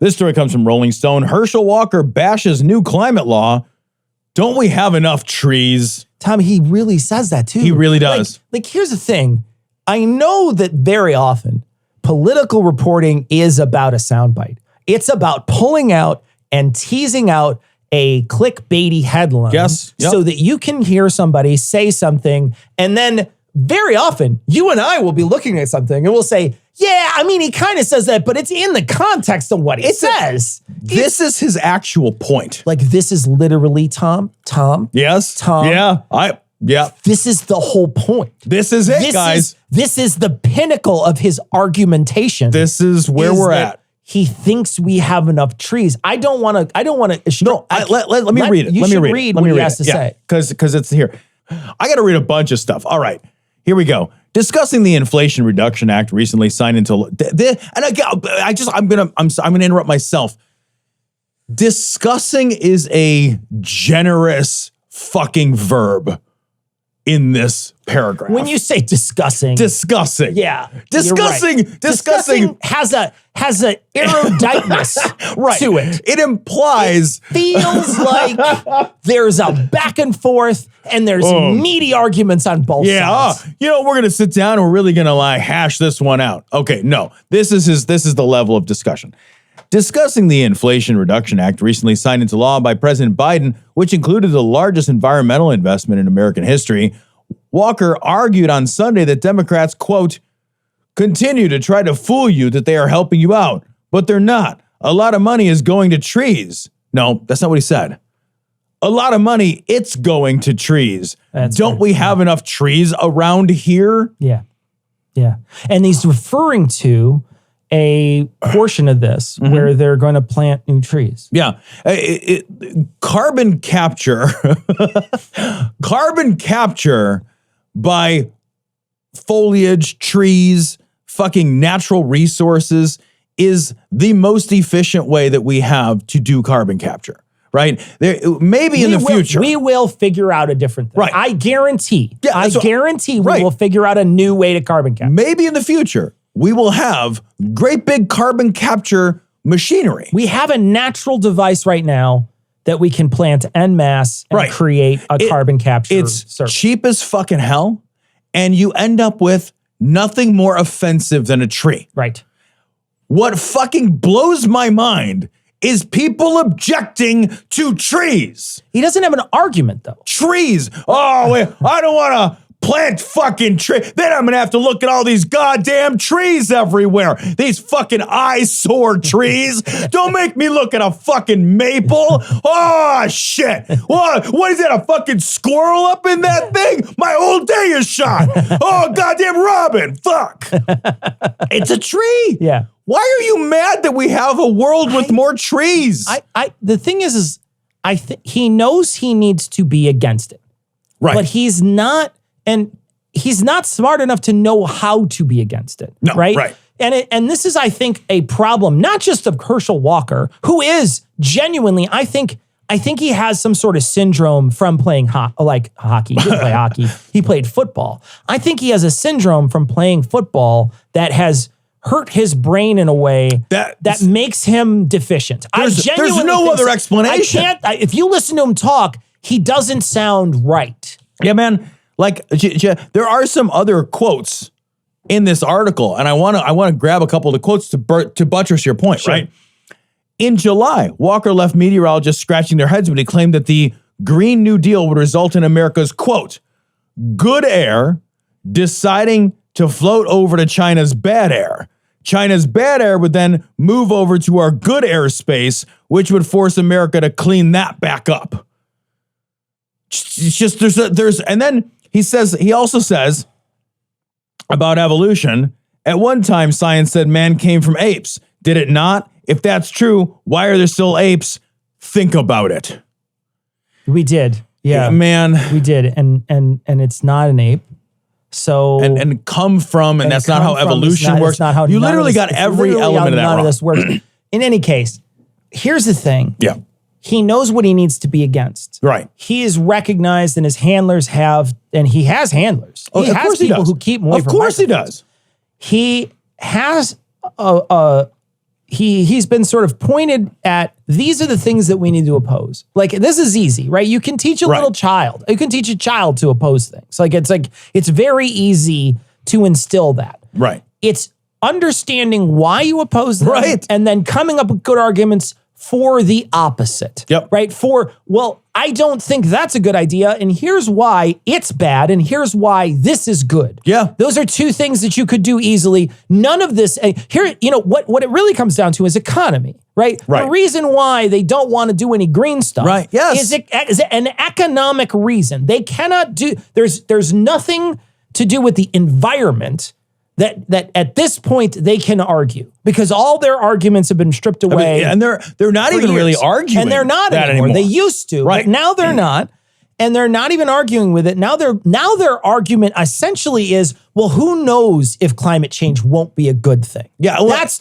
This story comes from Rolling Stone. Herschel Walker bashes new climate law. Don't we have enough trees? Tom, he really says that too. He really does. Like here's the thing. I know that very often political reporting is about a soundbite. It's about pulling out and teasing out a clickbaity headline. Yes. Yep. So that you can hear somebody say something, and then very often you and I will be looking at something and we'll say, yeah, I mean, he kind of says that, but it's in the context of what he says. This is his actual point. Like, this is literally Tom. Yes. Tom. Yeah. This is the whole point. This is it, guys. This is the pinnacle of his argumentation. This is where we're at. He thinks we have enough trees. I don't want to. No, let me read it. You should read what he has to say. Because it's here. I got to read a bunch of stuff. All right, here we go. Discussing the Inflation Reduction Act recently signed into I'm gonna interrupt myself. Discussing is a generous fucking verb in this paragraph. When you say discussing, yeah, discussing has a eruditeness right. to it. It implies feels like there's a back and forth and there's meaty arguments on both sides. We're gonna sit down and we're really gonna hash this one out. Okay, no, this is the level of discussion. Discussing the Inflation Reduction Act recently signed into law by President Biden, which included the largest environmental investment in American history, Walker argued on Sunday that Democrats, quote, continue to try to fool you that they are helping you out, but they're not. A lot of money is going to trees. No, that's not what he said. A lot of money, it's going to trees. Don't we have enough trees around here? Yeah. And he's referring to a portion of this where they're going to plant new trees. Yeah. Carbon capture, by foliage, trees, fucking natural resources is the most efficient way that we have to do carbon capture, right? Maybe in the future. We will figure out a different thing. Right. I guarantee. Yeah, I guarantee we will figure out a new way to carbon capture. Maybe in the future, we will have great big carbon capture machinery. We have a natural device right now that we can plant en masse and create a carbon capture. It's cheap as fucking hell, and you end up with nothing more offensive than a tree. Right. What fucking blows my mind is people objecting to trees. He doesn't have an argument, though. Trees. Oh, I don't want to plant fucking trees. Then I'm going to have to look at all these goddamn trees everywhere. These fucking eyesore trees. Don't make me look at a fucking maple. Oh, shit. What is that, a fucking squirrel up in that thing? My whole day is shot. Oh, goddamn robin. Fuck. It's a tree. Yeah. Why are you mad that we have a world with more trees? The thing is he knows he needs to be against it. Right. But he's not. And he's not smart enough to know how to be against it. No, right. And this is, I think, a problem, not just of Herschel Walker, who is genuinely, I think he has some sort of syndrome from playing hockey. He didn't play hockey. He played football. I think he has a syndrome from playing football that has hurt his brain in a way that makes him deficient. There's no other explanation. If you listen to him talk, he doesn't sound right. Yeah, man. Like, there are some other quotes in this article, and I want to grab a couple of the quotes to buttress your point, right? In July, Walker left meteorologists scratching their heads when he claimed that the Green New Deal would result in America's, quote, good air deciding to float over to China's bad air. China's bad air would then move over to our good airspace, which would force America to clean that back up. It's just and then he also says about evolution, at one time science said man came from apes. Did it not? If that's true, why are there still apes? Think about it. We did. Yeah, man. We did. And it's not an ape. So and come from, and that's not how evolution works. Not how you literally got every element of that wrong. None of this works. In any case, here's the thing. Yeah. He knows what he needs to be against. Right. He is recognized, and his handlers have, and he has handlers. He has people who keep him away from microphones. Of course he does. He has he's been sort of pointed at, these are the things that we need to oppose. Like, this is easy, right? You can teach a little child. You can teach a child to oppose things. It's very easy to instill that. Right. It's understanding why you oppose them, right, and then coming up with good arguments for the opposite. Yep. Right? Well, I don't think that's a good idea, and here's why it's bad, and here's why this is good. Yeah. Those are two things that you could do easily. None of this, here, what it really comes down to is economy, right? Right. The reason why they don't want to do any green stuff, right, yes, is an economic reason. They cannot do, there's nothing to do with the environment that at this point they can argue, because all their arguments have been stripped away. And they're not even really arguing, and they're not anymore. They used to, right? But now they're not, and they're not even arguing with it. Now their argument essentially is, well, who knows if climate change won't be a good thing? Yeah, that's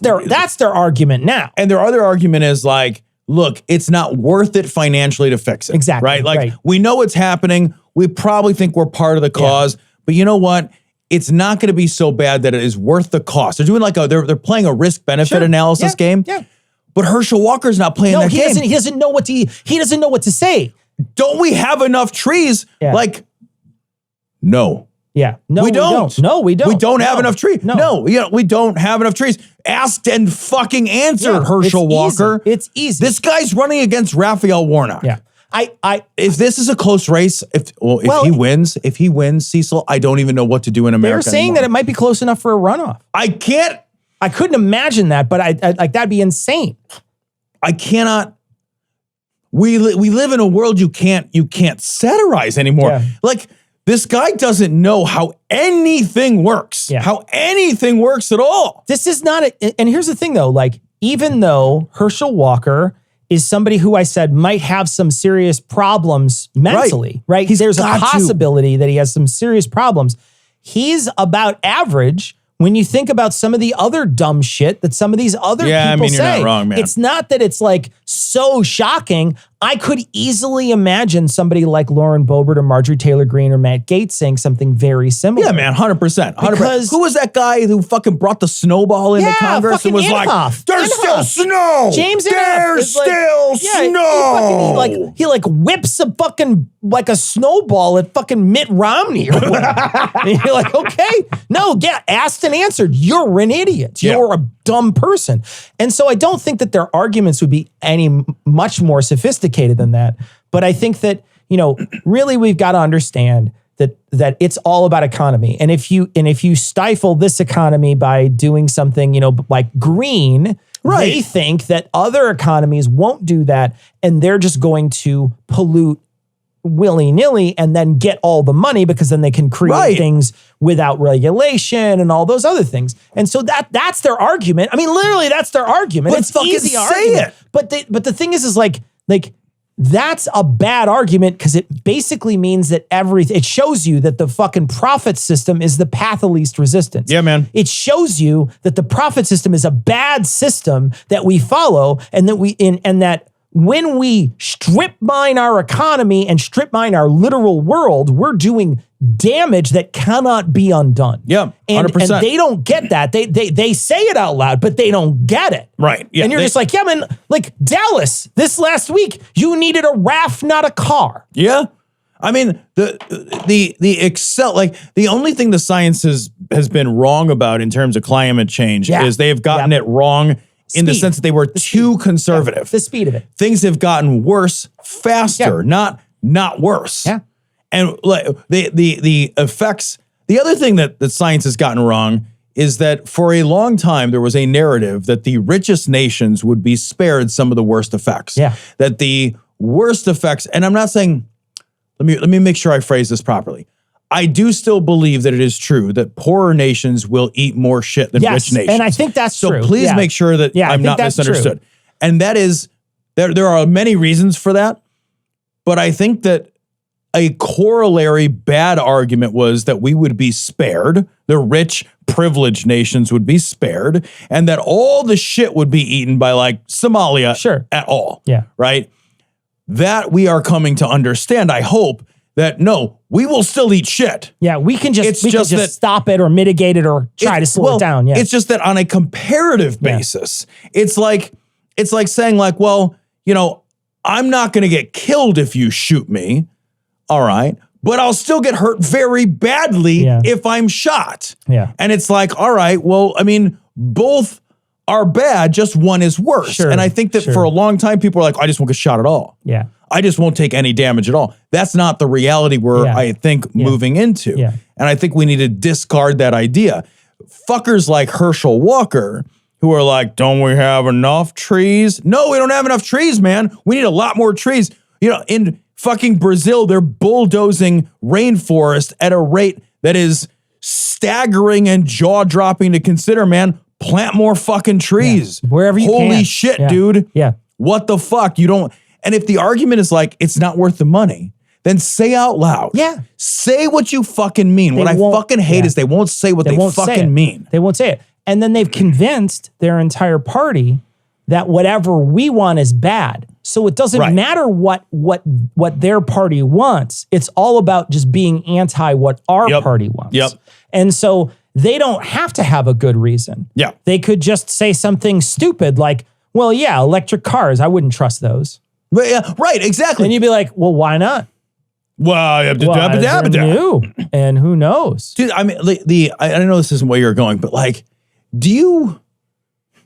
their argument now. And their other argument is like, look, it's not worth it financially to fix it. Exactly. Right? Like, we know it's happening. We probably think we're part of the cause, but you know what? It's not going to be so bad that it is worth the cost. They're doing they're playing a risk benefit analysis game. Yeah. But Herschel Walker's not playing that game. He doesn't know what to say. Don't we have enough trees? Yeah. No. Yeah. No, we don't. No, we don't. We don't have enough trees. No, we don't have enough trees. Asked and fucking answered, Herschel Walker. It's easy. This guy's running against Raphael Warnock. Yeah. If this is a close race, if he wins, Cecil, I don't even know what to do in America. They're saying that it might be close enough for a runoff. I couldn't imagine that, but that'd be insane. I cannot. We live in a world you can't satirize anymore. Yeah. Like, this guy doesn't know how anything works. Yeah. How anything works at all. This is not and here's the thing though, like, even though Herschel Walker is somebody who I said might have some serious problems mentally, right? There's a possibility that he has some serious problems. He's about average when you think about some of the other dumb shit that some of these other people say. You're not wrong, man. It's not that it's like so shocking. I could easily imagine somebody like Lauren Boebert or Marjorie Taylor Greene or Matt Gaetz saying something very similar. Yeah, man, 100%. 100%. Who was that guy who fucking brought the snowball into Congress and was Inhofe. like, "There's still snow. James There's still snow." He whips a fucking a snowball at fucking Mitt Romney or whatever. And you're like, okay, no, asked and answered. You're an idiot. You're a dumb person. And so I don't think that their arguments would be any much more sophisticated than that. But I think that, really we've got to understand that it's all about economy. And if you stifle this economy by doing something, like green, they think that other economies won't do that, and they're just going to pollute willy-nilly and then get all the money, because then they can create things without regulation and all those other things. And so that's their argument. I mean, literally, that's their argument. Let's fucking easy say argument. it. But the thing is like that's a bad argument, because it basically means that it shows you that the fucking profit system is the path of least resistance. Yeah, man. It shows you that the profit system is a bad system that we follow, and that when we strip mine our economy and strip mine our literal world, we're doing damage that cannot be undone. Yeah, 100%. And they don't get that. They say it out loud, but they don't get it. Right. Yeah, and you're just like, yeah, man, like Dallas, this last week, you needed a raft, not a car. Yeah. I mean, the only thing the science has been wrong about in terms of climate change is they have gotten it wrong in the sense that they were too conservative. The speed of it. Things have gotten worse faster, not worse. Yeah. And like the effects, the other thing that science has gotten wrong is that for a long time there was a narrative that the richest nations would be spared some of the worst effects. Yeah. That the worst effects, and I'm not saying, let me make sure I phrase this properly. I do still believe that it is true that poorer nations will eat more shit than rich nations. And I think that's true. So please make sure that I'm not misunderstood. True. And that is, there are many reasons for that, but I think that a corollary bad argument was that we would be spared, the rich, privileged nations would be spared, and that all the shit would be eaten by like Somalia at all. Yeah. Right? That we are coming to understand, I hope, that no, we will still eat shit. Yeah, we can just that, stop it or mitigate it or try to slow it down. Yeah. It's just that on a comparative basis, it's like saying like, well, you know, I'm not going to get killed if you shoot me. All right. But I'll still get hurt very badly if I'm shot. Yeah. And it's like, all right, well, I mean, both are bad, just one is worse. Sure, and I think that for a long time, people are like, I just won't get shot at all. Yeah. I just won't take any damage at all. That's not the reality we're, I think, moving into. Yeah. And I think we need to discard that idea. Fuckers like Herschel Walker, who are like, don't we have enough trees? No, we don't have enough trees, man. We need a lot more trees. You know, in fucking Brazil, they're bulldozing rainforest at a rate that is staggering and jaw-dropping to consider, man. Plant more fucking trees. Wherever you can. Holy shit, dude. Yeah. What the fuck? You don't... And if the argument is like, it's not worth the money, then say out loud. Yeah. Say what you fucking mean. What I fucking hate is they won't say what they fucking mean. They won't say it. And then they've convinced their entire party that whatever we want is bad. So it doesn't matter what their party wants. It's all about just being anti what our party wants. Yep. And so they don't have to have a good reason. Yeah. They could just say something stupid like, well, yeah, electric cars, I wouldn't trust those. But yeah, right, exactly. And you'd be like, well, why not? Well, they're new, and who knows? Dude, I mean, I know this isn't where you're going, but like, do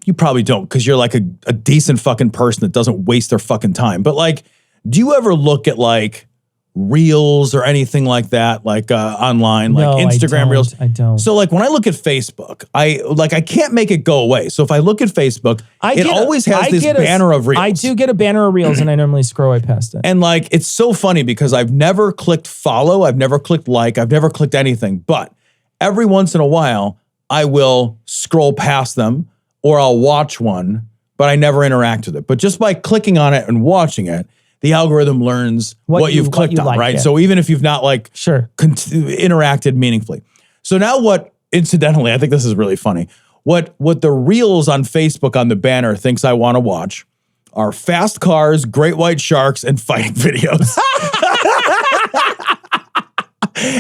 you probably don't because you're like a decent fucking person that doesn't waste their fucking time. But like, do you ever look at like reels or anything like that, like online, like Instagram reels? I don't. So like when I look at Facebook, I can't make it go away. So if I look at Facebook, it always has this banner of reels. I do get a banner of reels and I normally scroll right past it. And like, it's so funny because I've never clicked follow. I've never clicked like, I've never clicked anything, but every once in a while I will scroll past them or I'll watch one, but I never interact with it. But just by clicking on it and watching it, the algorithm learns what you've clicked on, right? Yeah. So even if you've not like interacted meaningfully. So now incidentally, I think this is really funny. What the reels on Facebook on the banner thinks I want to watch are fast cars, great white sharks, and fighting videos.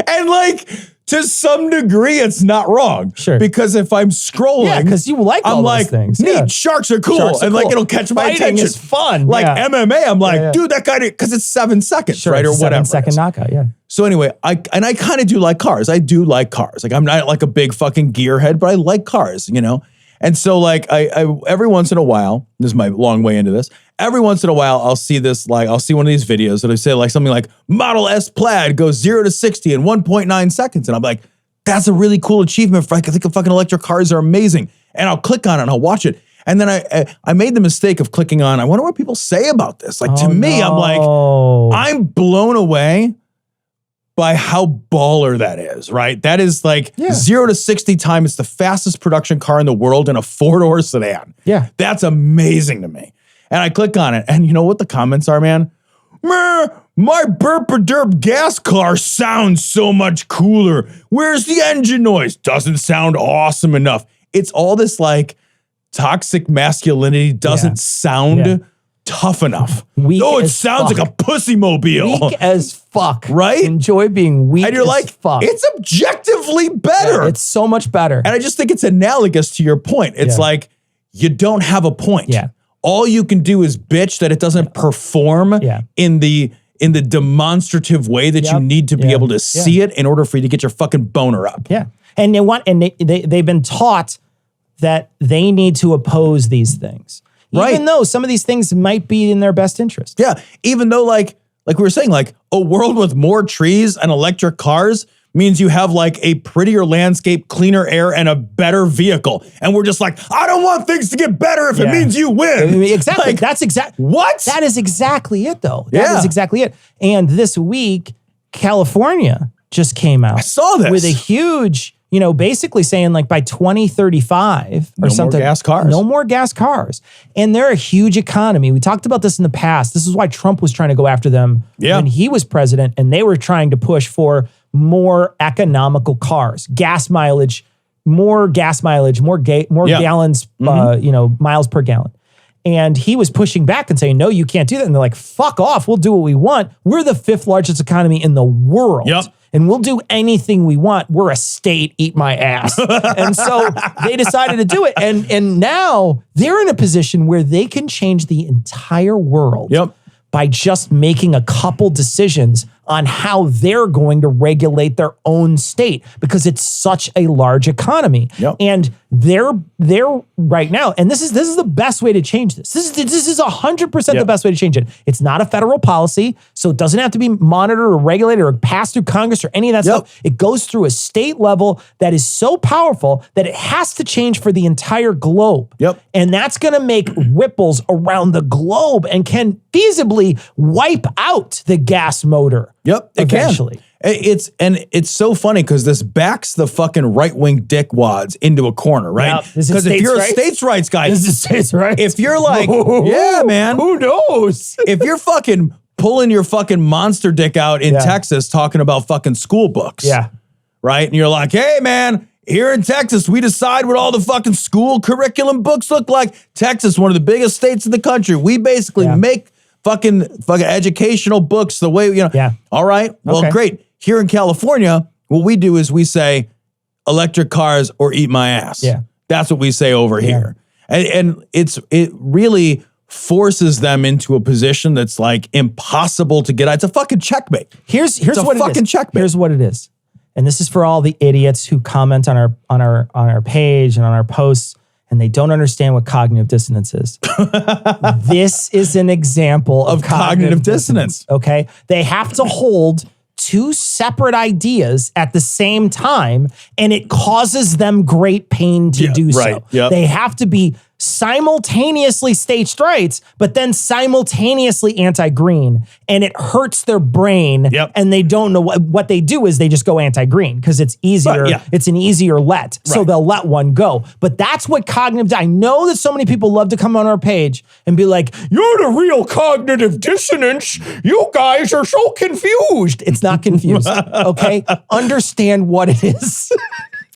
And like, to some degree, it's not wrong. Sure. Because if I'm scrolling, because you like all those things. Neat, sharks are cool. Sharks are like cool. It'll catch my attention. It's fun. Like MMA, I'm like, dude, that guy, because it's 7 seconds, right? Or whatever. 7-second knockout, yeah. So anyway, I kind of do like cars. I do like cars. Like I'm not like a big fucking gearhead, but I like cars, you know? And so like I every once in a while, this is my long way into this, every once in a while I'll see this, like I'll see one of these videos that I say like something like Model S Plaid goes 0 to 60 in 1.9 seconds. And I'm like, that's a really cool achievement. I think fucking electric cars are amazing. And I'll click on it and I'll watch it. And then I made the mistake of clicking on, I wonder what people say about this. Like to me, I'm like, I'm blown away by how baller that is, right? That is like 0 to 60 time. It's the fastest production car in the world in a 4-door sedan. Yeah. That's amazing to me. And I click on it and you know what the comments are, man? My burp-a-derp gas car sounds so much cooler. Where's the engine noise? Doesn't sound awesome enough. It's all this like toxic masculinity doesn't sound tough enough. It sounds like a pussy mobile. Weak as fuck. Right? Enjoy being weak and you're like, fuck. It's objectively better. Yeah, it's so much better. And I just think it's analogous to your point. It's like, you don't have a point. Yeah. All you can do is bitch that it doesn't perform in the demonstrative way that you need to be able to see it in order for you to get your fucking boner up. Yeah. And they've been taught that they need to oppose these things. Even though some of these things might be in their best interest. Yeah. Even though like we were saying, like a world with more trees and electric cars means you have like a prettier landscape, cleaner air, and a better vehicle. And we're just like, I don't want things to get better if it means you win. Exactly. Like, That's exactly what? That is exactly it, though. That is exactly it. And this week, California just came out. I saw this. With a huge, basically saying like by 2035 or something. No more gas cars. No more gas cars. And they're a huge economy. We talked about this in the past. This is why Trump was trying to go after them when he was president. And they were trying to push for more economical cars, more gallons, miles per gallon. And he was pushing back and saying, no, you can't do that. And they're like, fuck off. We'll do what we want. We're the 5th largest economy in the world. Yep. And we'll do anything we want. We're a state, eat my ass. And so they decided to do it. And now they're in a position where they can change the entire world by just making a couple decisions on how they're going to regulate their own state because it's such a large economy. And they're right now, and this is the best way to change this. This is 100% the best way to change it. It's not a federal policy, so it doesn't have to be monitored or regulated or passed through Congress or any of that stuff. It goes through a state level that is so powerful that it has to change for the entire globe. And that's going to make ripples around the globe and can feasibly wipe out the gas motor. Eventually. It's so funny because this backs the fucking right-wing dickwads into a corner, right? Because if you're a states' rights guy, this is states' rights. If you're like, yeah, man, who knows? If you're fucking pulling your fucking monster dick out in Texas talking about fucking school books, right? And you're like, hey, man, here in Texas, we decide what all the fucking school curriculum books look like. Texas, one of the biggest states in the country. We basically make fucking educational books the way, all right, well, great. Here in California, what we do is we say electric cars or eat my ass. That's what we say over here. And it really forces them into a position that's like impossible to get out. It's a fucking checkmate. Here's what it is. Checkmate. Here's what it is. And this is for all the idiots who comment on our page and on our posts, and they don't understand what cognitive dissonance is. This is an example of cognitive dissonance. Okay? They have to hold two separate ideas at the same time, and it causes them great pain to do so. They have to be simultaneously states' rights, but then simultaneously anti-green, and it hurts their brain. And they don't know what they do is they just go anti-green because it's easier. It's an easier let, so they'll let one go. But that's what cognitive. I know that so many people love to come on our page and be like, "You're the real cognitive dissonance. You guys are so confused." It's not confused. Okay, understand what it is.